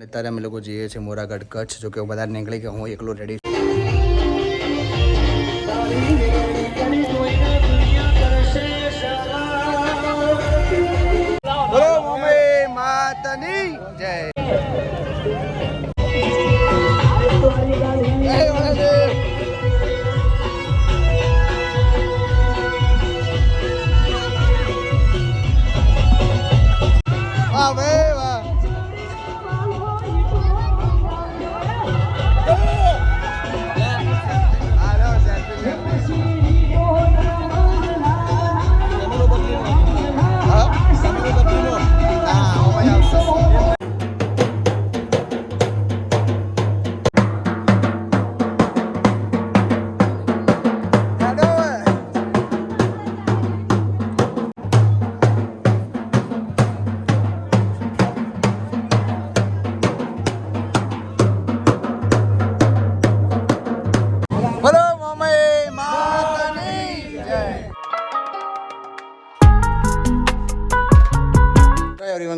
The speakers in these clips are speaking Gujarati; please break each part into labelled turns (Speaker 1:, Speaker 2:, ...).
Speaker 1: અત્યારે અમે લોકો જઈએ છીએ મોરાગઢ કચ્છ, જો કે બધા નીકળી કે હું એકલો રેડી છું. બોલો મમ્મી માતાની જય. વાહ ભાઈ વાહ.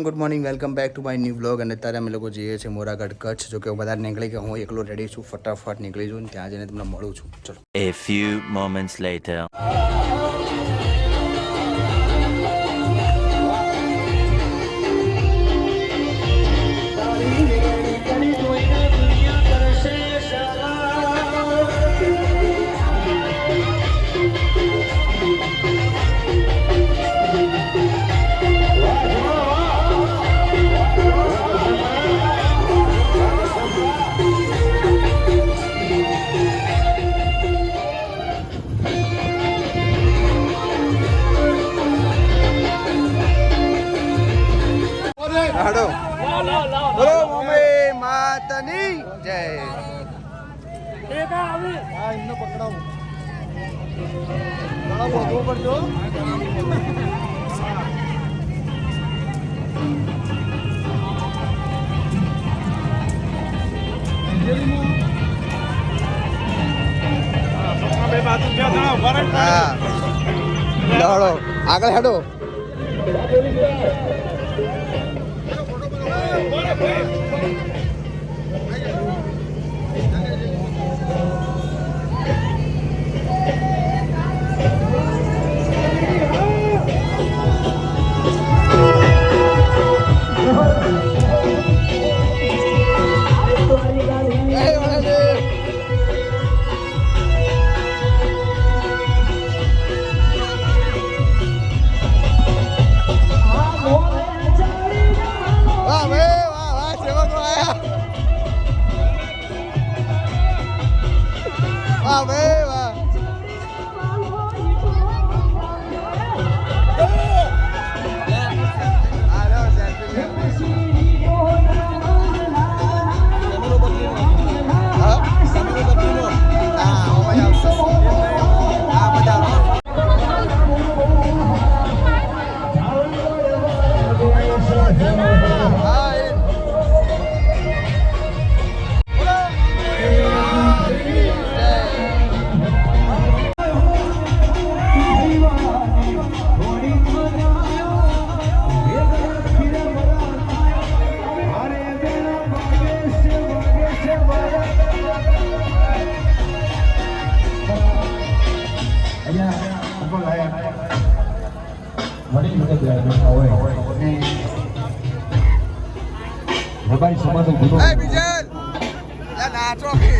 Speaker 1: Good morning, welcome back to my new blog. અને અત્યારે અમે લોકો જઈએ છીએ મોરાગઢ કચ્છ, જો કે બધા નીકળી કે હું એકલો રેડી છું. ફટાફટ નીકળી છું ને ત્યાં જઈને તમને મળું છું. ચલો.
Speaker 2: A few moments later.
Speaker 1: હાડો બોલો મમ્મી માતાની જય. આગળ હેડો. વાહ ભાઈ વાહ.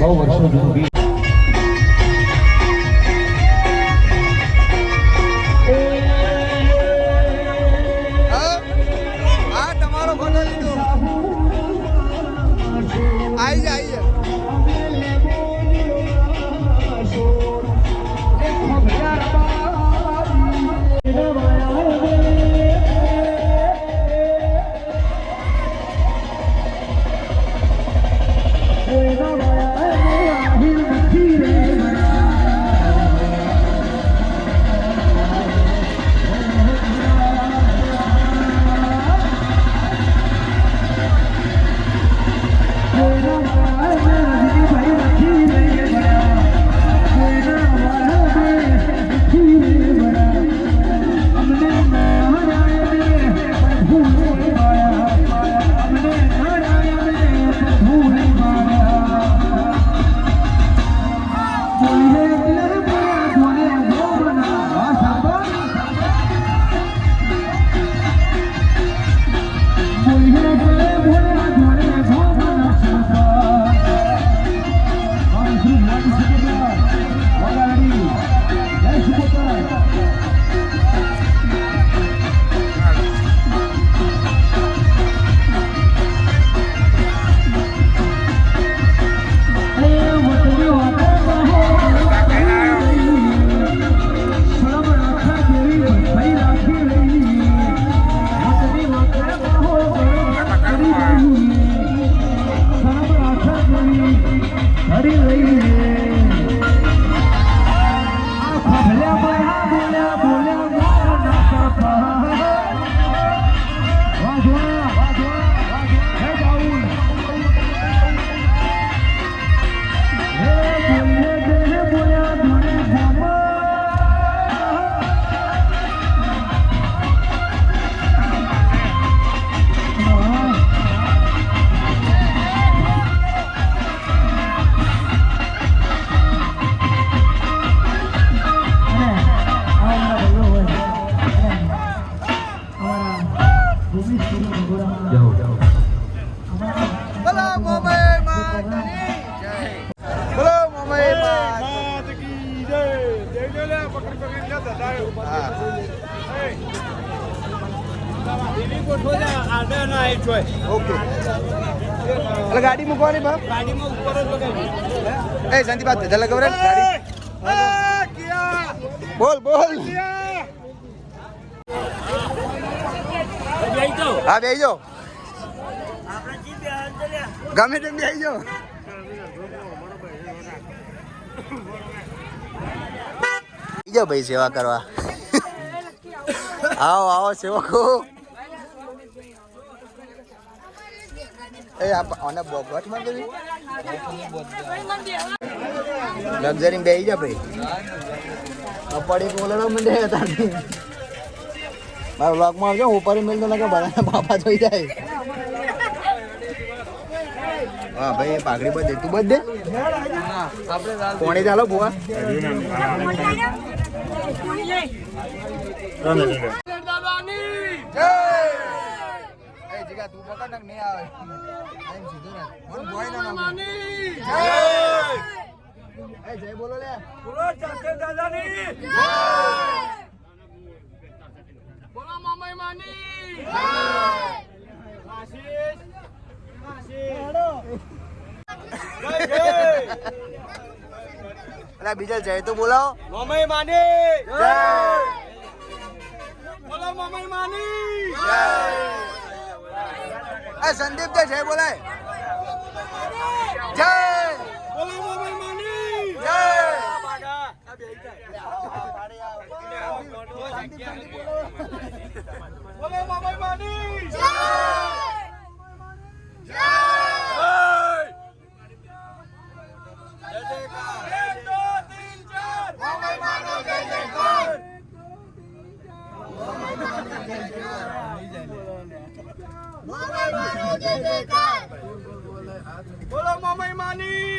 Speaker 1: બહુ વર્ષો જૂનું તમારો ફોટો લીધો. આવી જાય. ઓકે એટલે ગાડી મૂકવાની બાપ એ શાંતિ બાદ ધલા ખબર ગાડી બોલ બોલ હા બેસી જાઓ ગમે તેમ બેસી જાઓ જાઓ ભાઈ સેવા કરવા આવો આવો સેવકો એ આને બોગટ માં દેવી લક્ઝરી બેસી જા ભાઈ અપાડી બોલવા મંડે હતા મારા બ્લોગમાં આવજો ઉપર મેલ તો લાગે બધા બાપા જોઈ જાય હા ભાઈ પાઘડી બધે તું બધે કોણી ચાલો બુઆ જગ્યા તું પકડ નાખ નહીં આવે સીધું ના મન બોય ના માની જય જય બોલો લે બોલો ચાચા દાદાની જય બોલો મામાઈ માની જય આશીષ હેડો જય જય અલા બીજા જય તો બોલાવો મામાઈ માની જય બોલો મામાઈ માની જય એ સંદીપ જય જય બોલાય જય બોલો મામાઈ માની જય બોલો મામાઈ માની જય જય બોલો મામાઈ માની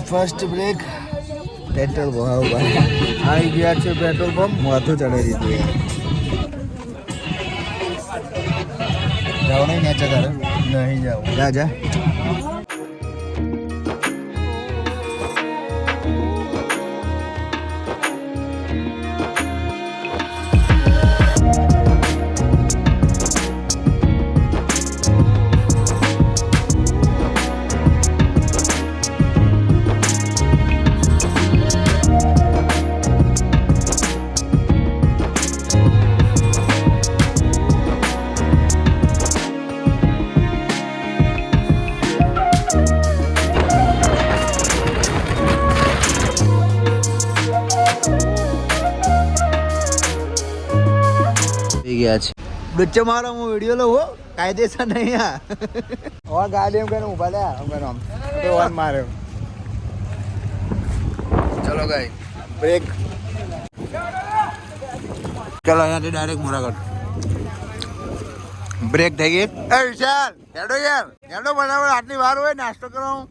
Speaker 1: ફર્સ્ટ બ્રેક પેટ્રોલ ભાવ આવી ગયા છે પેટ્રોલ પંપ માથું ચડાવી દીધું જાઓ નહીં નેચે તારે નહીં જાઓ જા જા ગયા છે બચ્ચા મારો હું વિડીયો લઉં હો કાયદેસર નહીં આ ગાડી એમ કહીને ઊભા થયા એમ કહીને આમ ઓન માર્યો. ચલો ગાઈ બ્રેક. ચલો અહીંયાથી ડાયરેક્ટ મોરાગઢ બ્રેક થઈ ગઈ. એ વિશાલ હેડો યાર હેડો બરાબર આટલી વાર હોય નાસ્તો કરવાનો.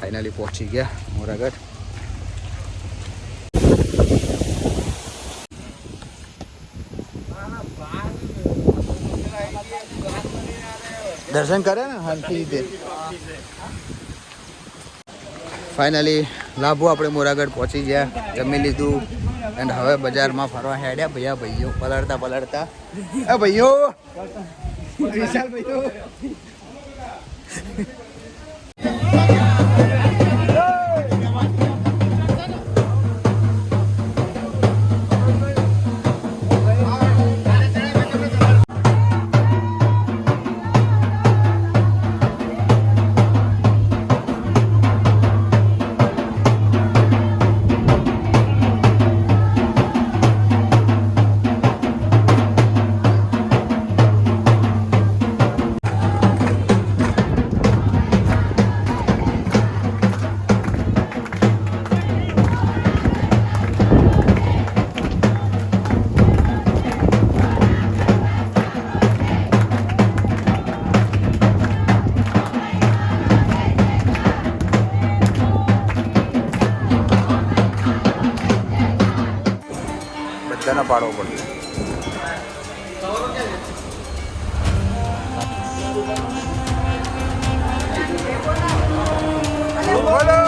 Speaker 1: ફાઇનલી પહોંચી ગયા મોરાગઢ. દર્શન કરે ને શાંતિ રીતે. ફાઇનલી લાભો આપણે મોરાગઢ પહોંચી ગયા, જમી લીધું એન્ડ હવે બજારમાં ફરવા હેડ્યા. ભાઈઓ પલળતા એ ભાઈઓ વિશાલ ભાઈઓ બધાને પાડવો પડશે. બોલો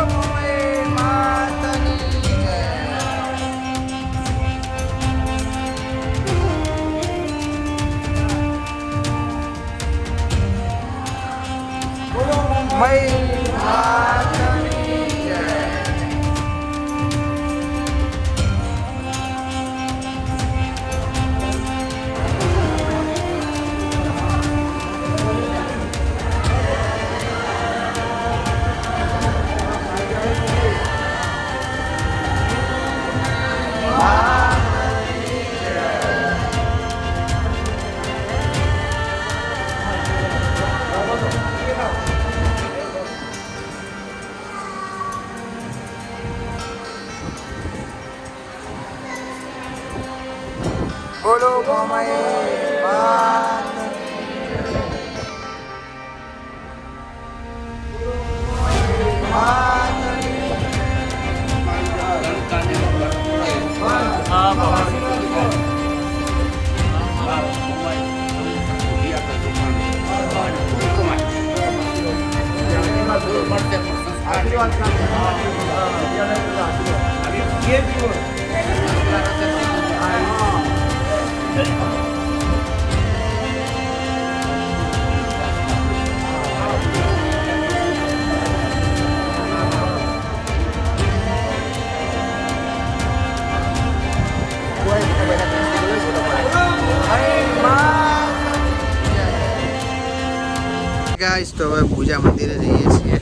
Speaker 1: ગાઈસ, તો હવે પૂજા મંદિરે જઈએ છીએ.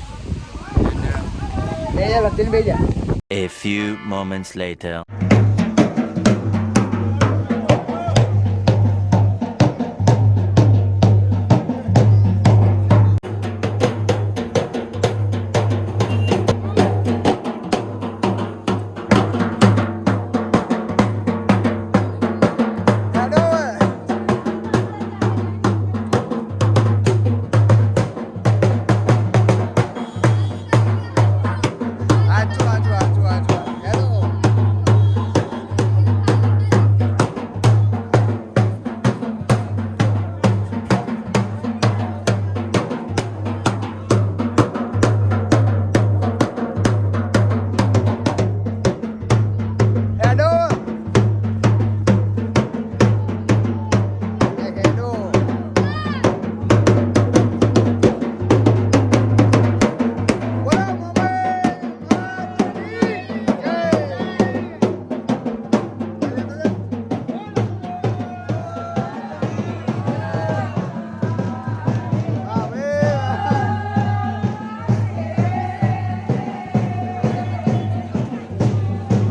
Speaker 1: બે જા લતીન બે જા.
Speaker 2: A few moments later.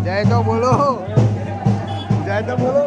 Speaker 1: જય તો બોલો, જય તો બોલો.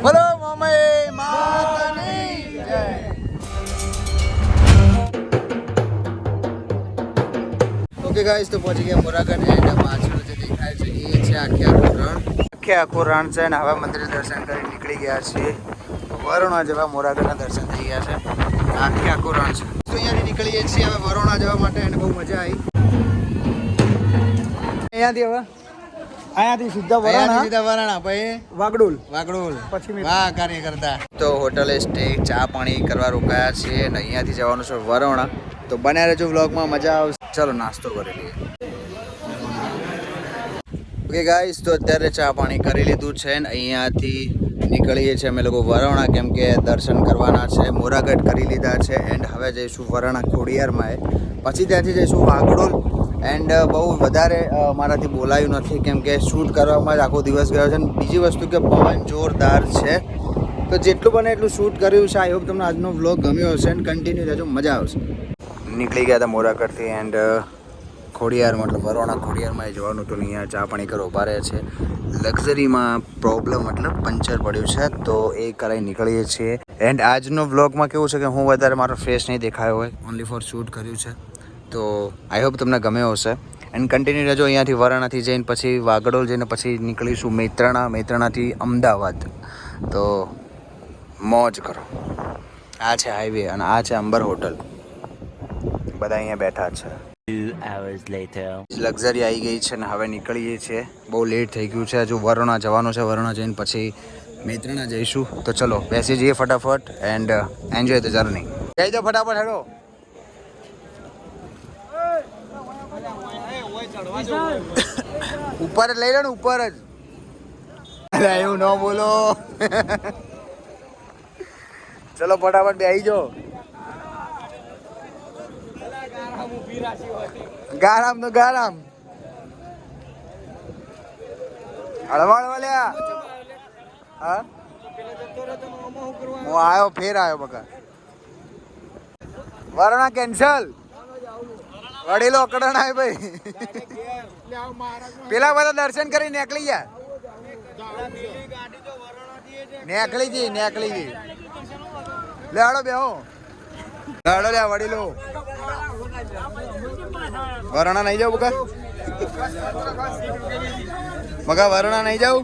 Speaker 1: બોલો મમ્મી માતાની જય. ઓકે ગાઈસ, તો પહોંચી ગયા મોરાગઢ એન્ડ પાછળ જે દેખાય છે એ છે આખે આખું રણ છે. અને હવે મંદિર દર્શન કરી નીકળી ગયા છીએ. વરુણા જેવા મોરાગઢના દર્શન થઈ ગયા છે. આખે આખું રણ છે. તો અહીંયાથી નીકળીએ છીએ હવે વરુણા જવા માટે અને બહુ મજા આવી. અહીંયાથી સીધા વરાણા પછી વાગડોલ પછી વાહ કાર્ય કરતા. તો હોટલે સ્ટે ચા પાણી કરવા રોકાયા છીએ અને અહીંયાથી જવાનું છે વરોણા. તો બન્યા રહેજો વ્લોગમાં, મજા આવશે. ચલો નાસ્તો કરી લઈએ. ઓકે ગાઈસ, તો અત્યારે ચા પાણી કરી લીધું છે ને અહીંયાથી નીકળીએ છીએ અમે લોકો વરોણા, કેમ કે દર્શન કરવાના છે. મોરાગઢ કરી લીધા છે એન્ડ હવે જઈશું વરાણા ખોડિયારમાં. પછી ત્યાંથી જઈશું વાગડોલ. એન્ડ બહુ વધારે મારાથી બોલાયું નથી કેમ કે શૂટ કરવામાં જ આખો દિવસ ગયો છે. બીજી વસ્તુ કે પવન જોરદાર છે, તો જેટલું બને એટલું શૂટ કર્યું છે. આઈ હોપ તમને આજનો વ્લોગ ગમ્યો હશે અને કન્ટિન્યુ રહેજો, મજા આવશે. નીકળી ગયા હતા મોરાગઢથી એન્ડ ખોડિયાર મતલબ વરોણા ખોડિયારમાં જવાનું હતું. અહીંયા ચા પાણી કરવા ઉભા રહે છે. લક્ઝરીમાં પ્રોબ્લેમ મતલબ પંચર પડ્યું છે, તો એ કરાવી નીકળીએ છીએ. એન્ડ આજનો વ્લોગમાં કેવું છે કે હું વધારે મારો ફેસ નહીં દેખાયો હોય, ઓનલી ફોર શૂટ કર્યું છે. તો આઈ હોપ તમને ગમ્યો હશે એન્ડ કન્ટિન્યુ રહેજો. અહીંયાથી વરાણાથી જઈને પછી વાગડોલ જઈને પછી નીકળીશું મહેત્રાણાથી અમદાવાદ. તો મોજ કરો. આ છે હાઈવે અને આ છે અંબર હોટલ. બધા અહીંયા બેઠા છે.
Speaker 2: 2 hours later.
Speaker 1: લક્ઝરી આવી ગઈ છે ને હવે નીકળીએ છીએ. બહુ લેટ થઈ ગયું છે, હજુ વરોણા જવાનું છે. વરોણા જઈને પછી મહેત્રાણા જઈશું. તો ચલો બેસી જઈએ ફટાફટ એન્ડ એન્જોય ધ જર્ની. જઈ દો ફટાફટ, હેડો. ઉપર જ લઈ લો ને, ઉપર જ. અરે એવું ન બોલો. ચલો ફટાફટ બેસી જાઓ. ગારામ તો ગારામ હળવા લ્યા. હા હું આવ્યો, ફેર આવ્યો બકા. વરણા કેન્સલ. વડીલો અકડણાય ભાઈ. પેલા બધા દર્શન કરી નીકળી ગયા. નીકળી જઈ લે હળો બેહો. હળો લ્યા વડીલો. વરણા નહીં જાવ બકા? બકા વરણા નહીં જાવ?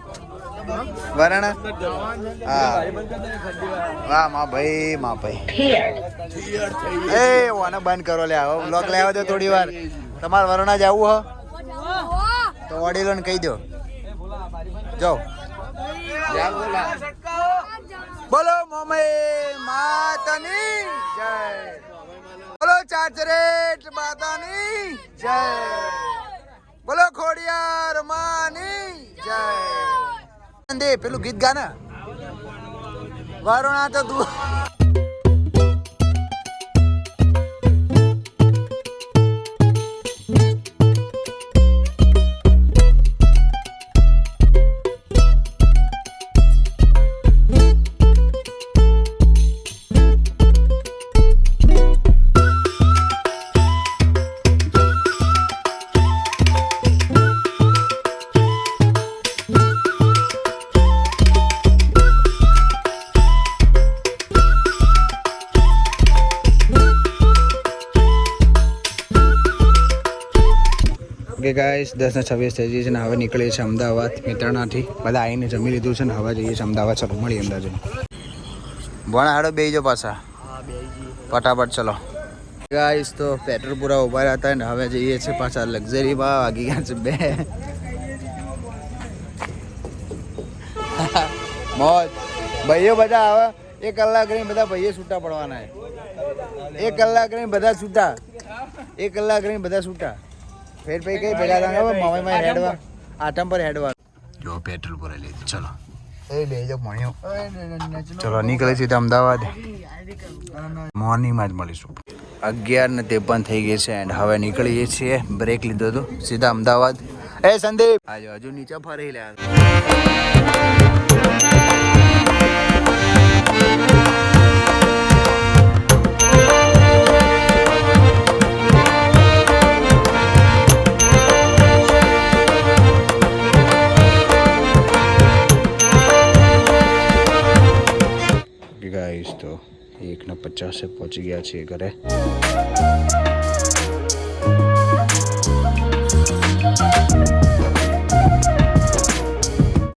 Speaker 1: વરણા હા. વાહ મા ભાઈ એ ઓને બંધ કરો લે. હવે બ્લોગ લેવા દો થોડી વાર. તમારે વરણા જવું હો તો વડીલોને કહી દો. જાઓ. બોલો મમ્મી માતાની જય. બોલો ચાચરેટ માતાની જય. બોલો ખોડિયાર માની જય. દે પેલું ગીત ગાના વારોણા તો તું. ઓકે ગાઈસ 10:26 થઈ ગઈ છે ને હવે નીકળીએ છીએ અમદાવાદ મેત્રણાથી. બધા આવીને જમી લીધું છે ને હવે જઈએ છીએ અમદાવાદ. ચલો મળીએ અમદાવાદ. ભણ હાડો બેસી જાઓ પાછા ફટાફટ. ચલો ગાઈસ તો પેટ્રોલ પૂરા ઉભા રહ્યા હતા ને હવે જઈએ છીએ પાછા લક્ઝરીમાં. વાગી ગયા છે 2. મોજ ભાઈઓ બધા આવે 1 કલાક રહીને બધા ભાઈઓ છૂટા પડવાના. 1 કલાક રહીને બધા છૂટા. 1 કલાક રહીને બધા છૂટા. ફેર પૈ કઈ ભેગા થા મમ્મી હેડવા આટમ પર હેડવા જો પેટ્રોલ પર લીધું. ચલો એ બે જો ભણ્યો. ચલો નીકળે સીધા અમદાવાદ. મોર્નિંગમાં જ મળીશું. 11:53 થઈ ગઈ છે એન્ડ હવે નીકળીએ છીએ. બ્રેક લીધો હતો સીધા અમદાવાદ. એ સંદીપ આજો હજુ નીચે ફરી લે. ગાઈસ તો 1:50 પહોંચી ગયા છીએ ઘરે.